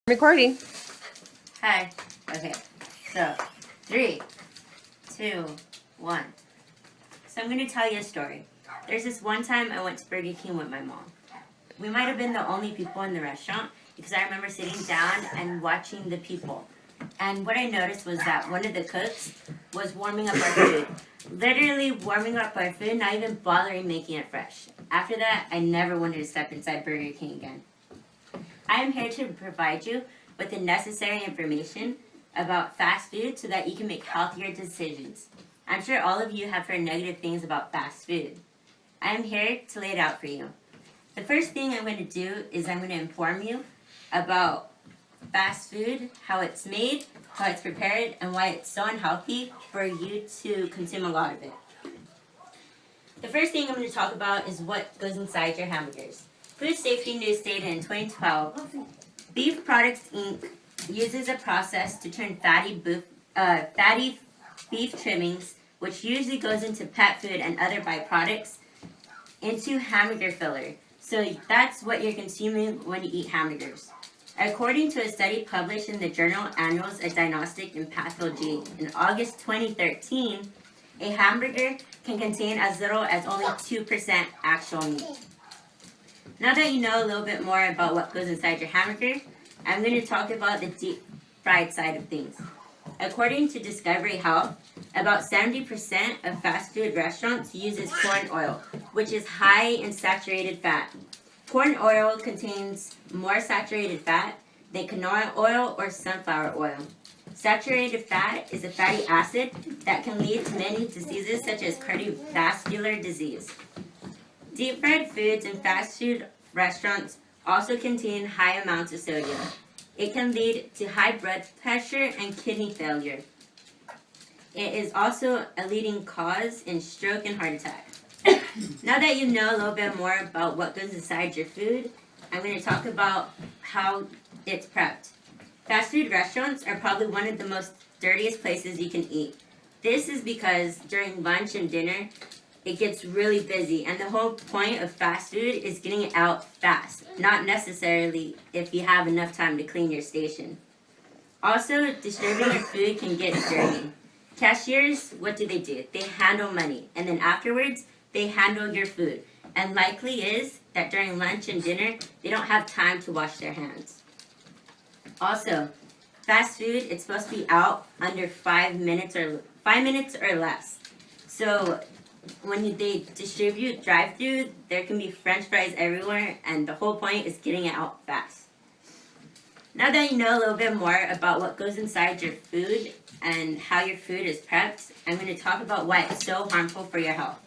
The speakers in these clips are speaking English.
Recording. Hi. Okay. So, 3, 2, 1. So I'm going to tell you a story. There's this one time I went to Burger King with my mom. We might have been the only people in the restaurant because I remember sitting down and watching the people. And what I noticed was that one of the cooks was warming up our food. Literally warming up our food, not even bothering making it fresh. After that, I never wanted to step inside Burger King again. I am here to provide you with the necessary information about fast food so that you can make healthier decisions. I'm sure all of you have heard negative things about fast food. I am here to lay it out for you. The first thing I'm going to do is I'm going to inform you about fast food, how it's made, how it's prepared, and why it's so unhealthy for you to consume a lot of it. The first thing I'm going to talk about is what goes inside your hamburgers. Food Safety News stated in 2012, Beef Products Inc. uses a process to turn fatty beef trimmings, which usually goes into pet food and other byproducts, into hamburger filler. So that's what you're consuming when you eat hamburgers. According to a study published in the journal Annals of Diagnostic and Pathology in August 2013, a hamburger can contain as little as only 2% actual meat. Now that you know a little bit more about what goes inside your hamburger, I'm going to talk about the deep fried side of things. According to Discovery Health, about 70% of fast food restaurants uses corn oil, which is high in saturated fat. Corn oil contains more saturated fat than canola oil or sunflower oil. Saturated fat is a fatty acid that can lead to many diseases such as cardiovascular disease. Deep fried foods in fast food restaurants also contain high amounts of sodium. It can lead to high blood pressure and kidney failure. It is also a leading cause in stroke and heart attack. Now that you know a little bit more about what goes inside your food, I'm going to talk about how it's prepped. Fast food restaurants are probably one of the most dirtiest places you can eat. This is because during lunch and dinner, it gets really busy, and the whole point of fast food is getting it out fast, not necessarily if you have enough time to clean your station. Also, distributing your food can get dirty. Cashiers, what do? They handle money, and then afterwards, they handle your food. And likely is that during lunch and dinner, they don't have time to wash their hands. Also, fast food, it's supposed to be out under 5 minutes or less. So when they distribute drive-through, there can be French fries everywhere, and the whole point is getting it out fast. Now that you know a little bit more about what goes inside your food and how your food is prepped, I'm going to talk about why it's so harmful for your health.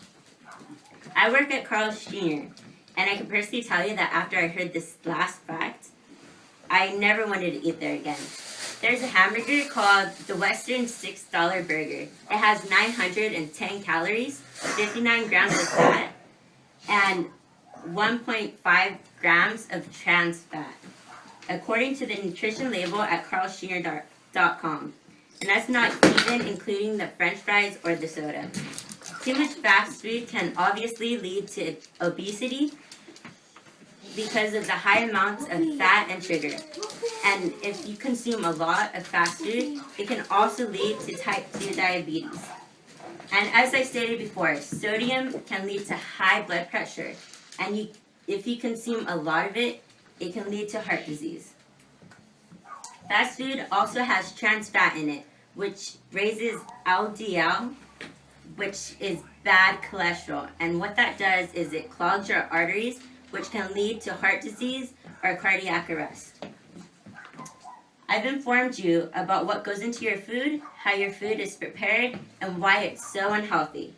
I work at Carl's Jr., and I can personally tell you that after I heard this last fact, I never wanted to eat there again. There's a hamburger called the Western $6 Burger. It has 910 calories, 59 grams of fat, and 1.5 grams of trans fat, according to the nutrition label at carlsjr.com. And that's not even including the French fries or the soda. Too much fast food can obviously lead to obesity because of the high amounts of fat and sugar. And if you consume a lot of fast food, it can also lead to type 2 diabetes. And as I stated before, sodium can lead to high blood pressure. And if you consume a lot of it, it can lead to heart disease. Fast food also has trans fat in it, which raises LDL, which is bad cholesterol. And what that does is it clogs your arteries, which can lead to heart disease or cardiac arrest. I've informed you about what goes into your food, how your food is prepared, and why it's so unhealthy.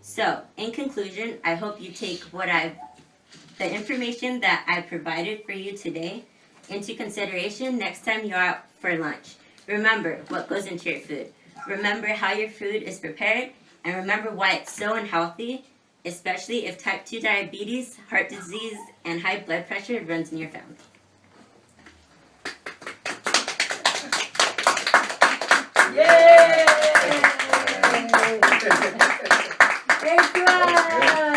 So, in conclusion, I hope you take the information that I provided for you today into consideration next time you're out for lunch. Remember what goes into your food. Remember how your food is prepared, and remember why it's so unhealthy, especially if type 2 diabetes, heart disease, and high blood pressure runs in your family. Yay! Great job!